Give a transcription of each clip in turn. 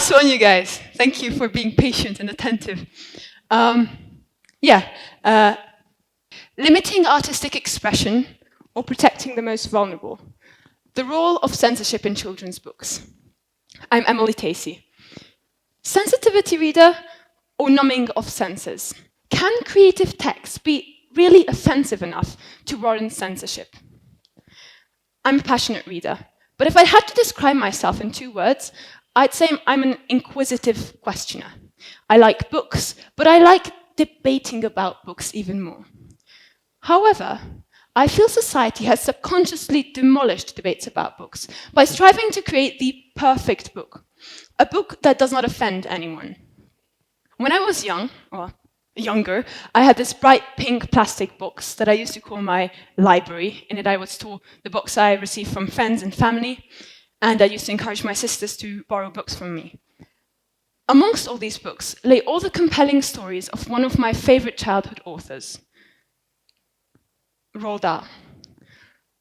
last one, you guys. Thank you for being patient and attentive. Limiting artistic expression or protecting the most vulnerable. The role of censorship in children's books. I'm Inez Tacey. Sensitivity reader or numbing of censors. Can creative text be really offensive enough to warrant censorship? I'm a passionate reader, but if I had to describe myself in 2 words, I'd say I'm an inquisitive questioner. I like books, but I like debating about books even more. However, I feel society has subconsciously demolished debates about books by striving to create the perfect book, a book that does not offend anyone. When I was younger, I had this bright pink plastic box that I used to call my library. In it, I would store the books I received from friends and family, and I used to encourage my sisters to borrow books from me. Amongst all these books lay all the compelling stories of one of my favorite childhood authors, Roald Dahl.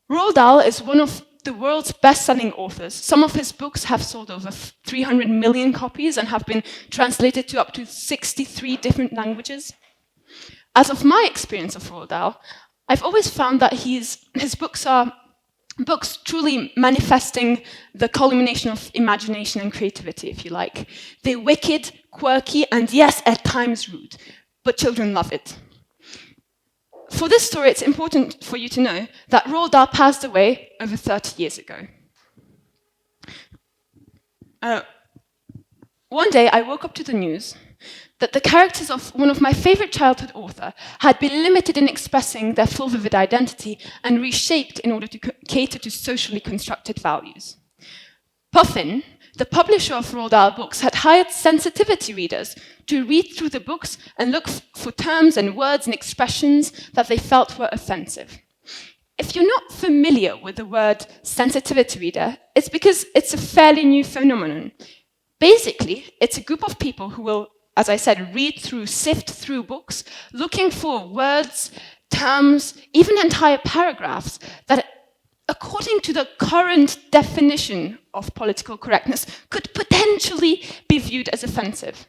Roald Dahl is one of the world's best-selling authors. Some of his books have sold over 300 million copies and have been translated to up to 63 different languages. As of my experience of Roald Dahl, I've always found that his books are books truly manifesting the culmination of imagination and creativity, if you like. They're wicked, quirky, and yes, at times rude, but children love it. For this story, it's important for you to know that Roald Dahl passed away over 30 years ago. One day, I woke up to the news that the characters of one of my favorite childhood authors had been limited in expressing their full vivid identity and reshaped in order to cater to socially constructed values. Puffin, the publisher of Roald Dahl books, had hired sensitivity readers to read through the books and look for terms and words and expressions that they felt were offensive. If you're not familiar with the word sensitivity reader, it's because it's a fairly new phenomenon. Basically, it's a group of people who will, as I said, sift through books, looking for words, terms, even entire paragraphs that, according to the current definition of political correctness, could potentially be viewed as offensive.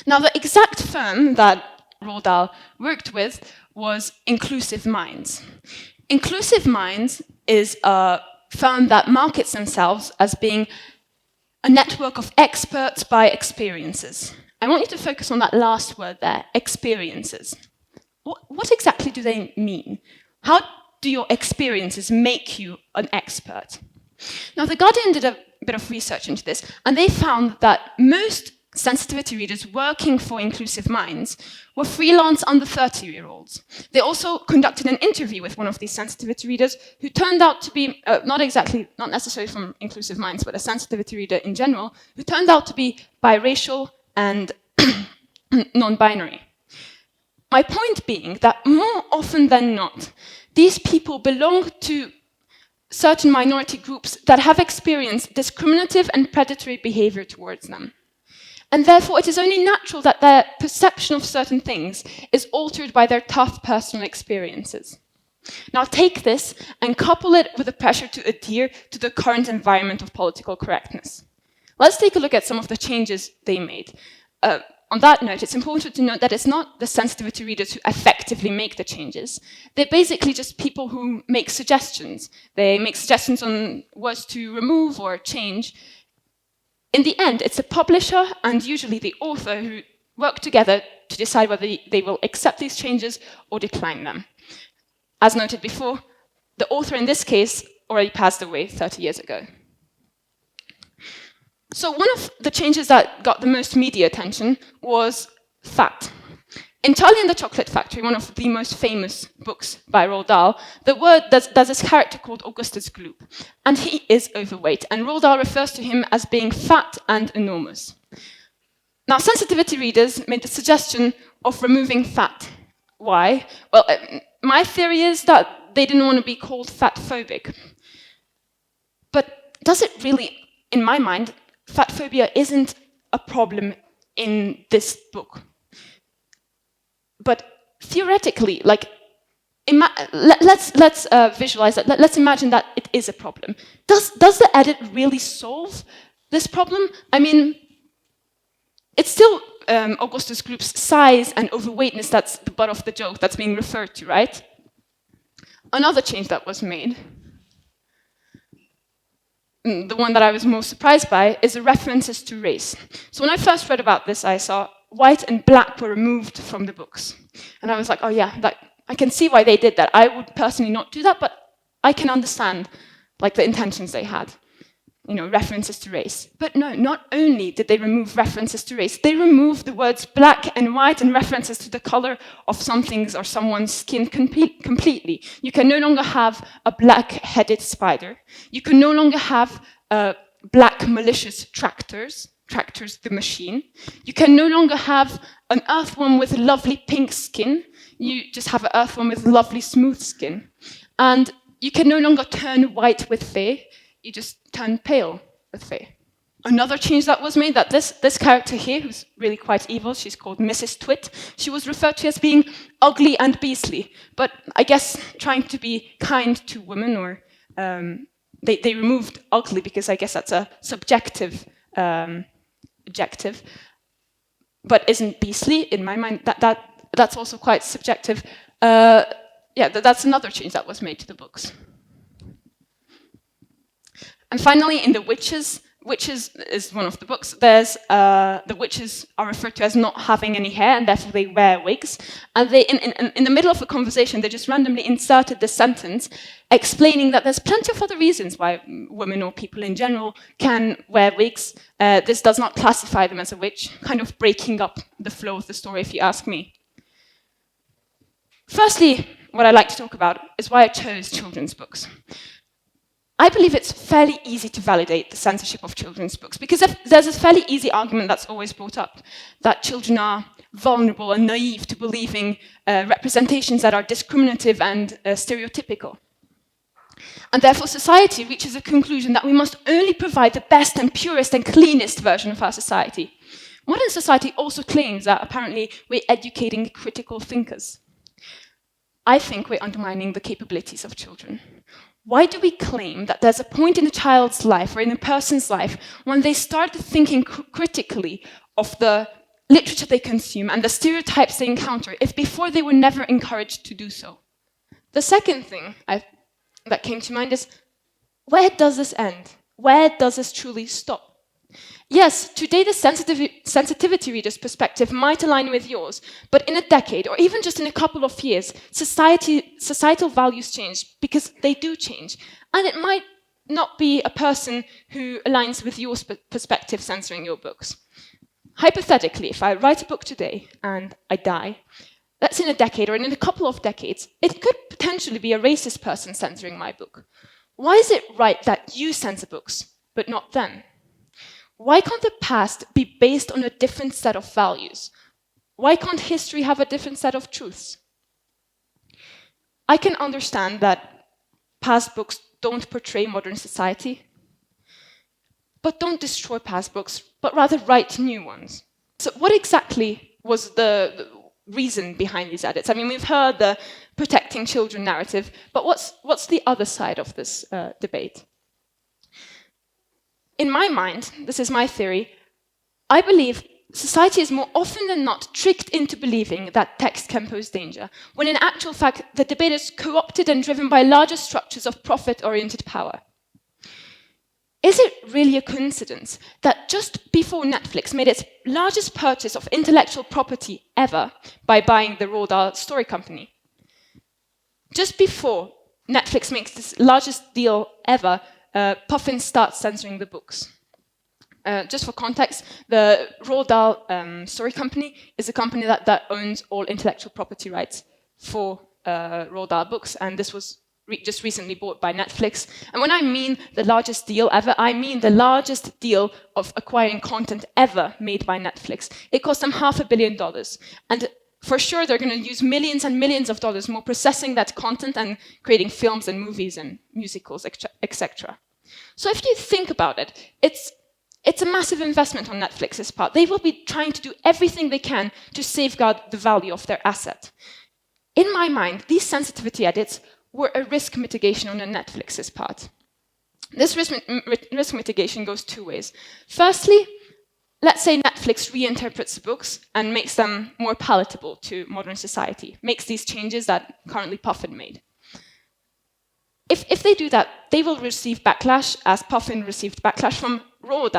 Now, the exact firm that Roald Dahl worked with was Inclusive Minds. Inclusive Minds is a firm that markets themselves as being a network of experts by experiences. I want you to focus on that last word there, experiences. What exactly do they mean? How do your experiences make you an expert? Now, The Guardian did a bit of research into this, and they found that most sensitivity readers working for Inclusive Minds were freelance under 30-year-olds. They also conducted an interview with one of these sensitivity readers who turned out to be, not necessarily from Inclusive Minds, but a sensitivity reader in general, who turned out to be biracial and non-binary. My point being that more often than not, these people belong to certain minority groups that have experienced discriminative and predatory behavior towards them. And therefore, it is only natural that their perception of certain things is altered by their tough personal experiences. Now take this and couple it with the pressure to adhere to the current environment of political correctness. Let's take a look at some of the changes they made. On that note, it's important to note that it's not the sensitivity readers who effectively make the changes. They're basically just people who make suggestions. They make suggestions on words to remove or change. In the end, it's the publisher and usually the author who work together to decide whether they will accept these changes or decline them. As noted before, the author in this case already passed away 30 years ago. So one of the changes that got the most media attention was fat. In Charlie and the Chocolate Factory, one of the most famous books by Roald Dahl, there's this character called Augustus Gloop, and he is overweight, and Roald Dahl refers to him as being fat and enormous. Now, sensitivity readers made the suggestion of removing fat. Why? Well, my theory is that they didn't want to be called fat-phobic. But does it really, in my mind, fat phobia isn't a problem in this book. But theoretically, like, let's visualize that. Let's imagine that it is a problem. Does the edit really solve this problem? I mean, It's still Augustus Gloop's size and overweightness that's the butt of the joke that's being referred to, right? Another change that was made, the one that I was most surprised by, is the references to race. So when I first read about this, I saw white and black were removed from the books. And I was like, oh yeah, I can see why they did that. I would personally not do that, but I can understand like the intentions they had. You know, references to race. But no, not only did they remove references to race, they removed the words black and white and references to the color of something's or someone's skin completely. You can no longer have a black-headed spider. You can no longer have black malicious tractors the machine. You can no longer have an earthworm with lovely pink skin. You just have an earthworm with lovely smooth skin. And you can no longer turn white with fae. You just turn pale with fae. Another change that was made, that this character here, who's really quite evil, she's called Mrs. Twit, she was referred to as being ugly and beastly. But I guess trying to be kind to women, or they removed ugly because I guess that's a subjective adjective, but isn't beastly in my mind. That's also quite subjective. Yeah, that's another change that was made to the books. And finally, in the Witches is one of the books, there's the witches are referred to as not having any hair, and therefore they wear wigs. And they, in the middle of a conversation, they just randomly inserted this sentence explaining that there's plenty of other reasons why women or people in general can wear wigs. This does not classify them as a witch, kind of breaking up the flow of the story, if you ask me. Firstly, what I'd like to talk about is why I chose children's books. I believe it's fairly easy to validate the censorship of children's books, because there's a fairly easy argument that's always brought up, that children are vulnerable and naive to believing representations that are discriminative and stereotypical. And therefore society reaches a conclusion that we must only provide the best and purest and cleanest version of our society. Modern society also claims that apparently we're educating critical thinkers. I think we're undermining the capabilities of children. Why do we claim that there's a point in a child's life or in a person's life when they start thinking critically of the literature they consume and the stereotypes they encounter if before they were never encouraged to do so? The second thing that came to mind is, where does this end? Where does this truly stop? Yes, today the sensitivity reader's perspective might align with yours, but in a decade, or even just in a couple of years, societal values change, because they do change. And it might not be a person who aligns with your perspective censoring your books. Hypothetically, if I write a book today and I die, that's in a decade, or in a couple of decades, it could potentially be a racist person censoring my book. Why is it right that you censor books, but not them? Why can't the past be based on a different set of values? Why can't history have a different set of truths? I can understand that past books don't portray modern society, but don't destroy past books, but rather write new ones. So what exactly was the reason behind these edits? I mean, we've heard the protecting children narrative, but what's the other side of this debate? In my mind, this is my theory, I believe society is more often than not tricked into believing that text can pose danger, when in actual fact the debate is co-opted and driven by larger structures of profit-oriented power. Is it really a coincidence that just before Netflix made its largest purchase of intellectual property ever by buying the Dahl story company, just before Netflix makes this largest deal ever, Puffin starts censoring the books? Just for context, the Dahl story company is a company that owns all intellectual property rights for Dahl books, and this was just recently bought by Netflix. And when I mean the largest deal ever, I mean the largest deal of acquiring content ever made by Netflix. It cost them $500 million. And for sure, they're going to use millions and millions of dollars more processing that content and creating films and movies and musicals, etc. So if you think about it, it's a massive investment on Netflix's part. They will be trying to do everything they can to safeguard the value of their asset. In my mind, these sensitivity edits were a risk mitigation on Netflix's part. This risk mitigation goes two ways. Firstly, let's say Netflix reinterprets books and makes them more palatable to modern society, makes these changes that currently Puffin made. If they do that, they will receive backlash, as Puffin received backlash from Roald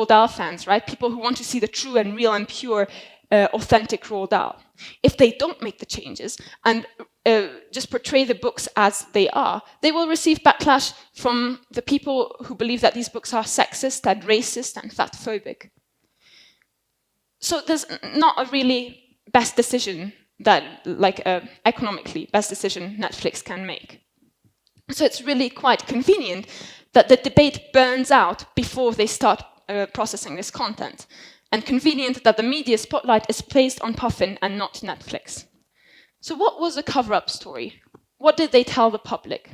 Dahl fans, right? People who want to see the true and real and pure, authentic Roald Dahl. If they don't make the changes and just portray the books as they are, they will receive backlash from the people who believe that these books are sexist and racist and fatphobic. So there's not a really best decision that, like, economically best decision Netflix can make. So it's really quite convenient that the debate burns out before they start processing this content, and convenient that the media spotlight is placed on Puffin and not Netflix. So what was the cover-up story? What did they tell the public?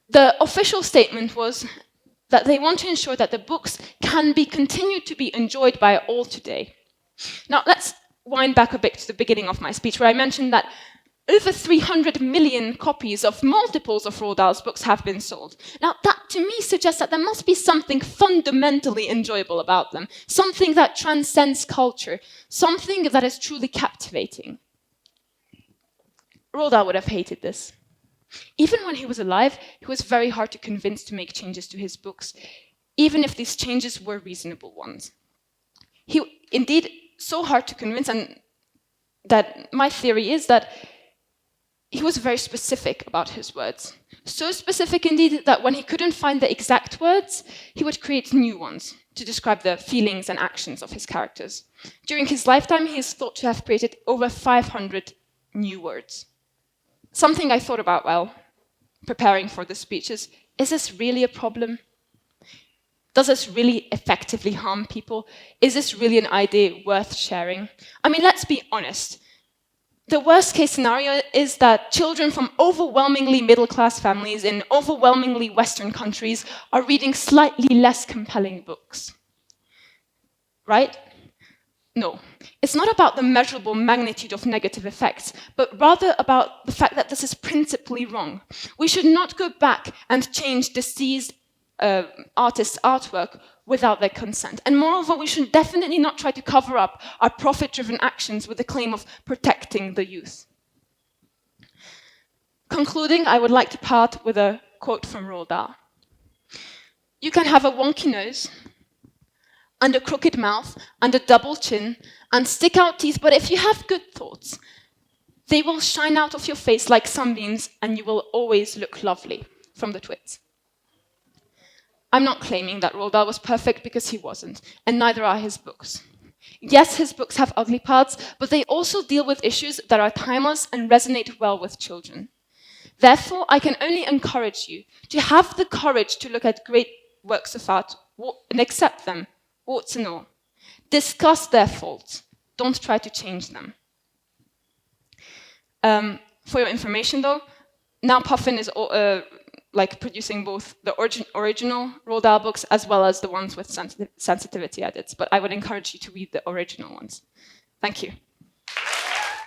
The official statement was that they want to ensure that the books can be continued to be enjoyed by all today. Now let's wind back a bit to the beginning of my speech, where I mentioned that over 300 million copies of multiples of Roald Dahl's books have been sold. Now, that to me suggests that there must be something fundamentally enjoyable about them, something that transcends culture, something that is truly captivating. Roald Dahl would have hated this. Even when he was alive, he was very hard to convince to make changes to his books, even if these changes were reasonable ones. He, indeed, so hard to convince, and that my theory is that he was very specific about his words. So specific indeed that when he couldn't find the exact words, he would create new ones to describe the feelings and actions of his characters. During his lifetime, he is thought to have created over 500 new words. Something I thought about while preparing for this speech is this really a problem? Does this really effectively harm people? Is this really an idea worth sharing? I mean, let's be honest. The worst case scenario is that children from overwhelmingly middle-class families in overwhelmingly Western countries are reading slightly less compelling books. Right? No. It's not about the measurable magnitude of negative effects, but rather about the fact that this is principally wrong. We should not go back and change deceased artists' artwork without their consent. And moreover, we should definitely not try to cover up our profit-driven actions with the claim of protecting the youth. Concluding, I would like to part with a quote from Roald Dahl. You can have a wonky nose, and a crooked mouth, and a double chin, and stick out teeth, but if you have good thoughts, they will shine out of your face like sunbeams, and you will always look lovely. From the Twits. I'm not claiming that Roald Dahl was perfect, because he wasn't, and neither are his books. Yes, his books have ugly parts, but they also deal with issues that are timeless and resonate well with children. Therefore, I can only encourage you to have the courage to look at great works of art and accept them, warts and all. Discuss their faults. Don't try to change them. For your information, though, now Puffin is producing both the original Roald Dahl books as well as the ones with sensitivity edits, but I would encourage you to read the original ones. Thank you.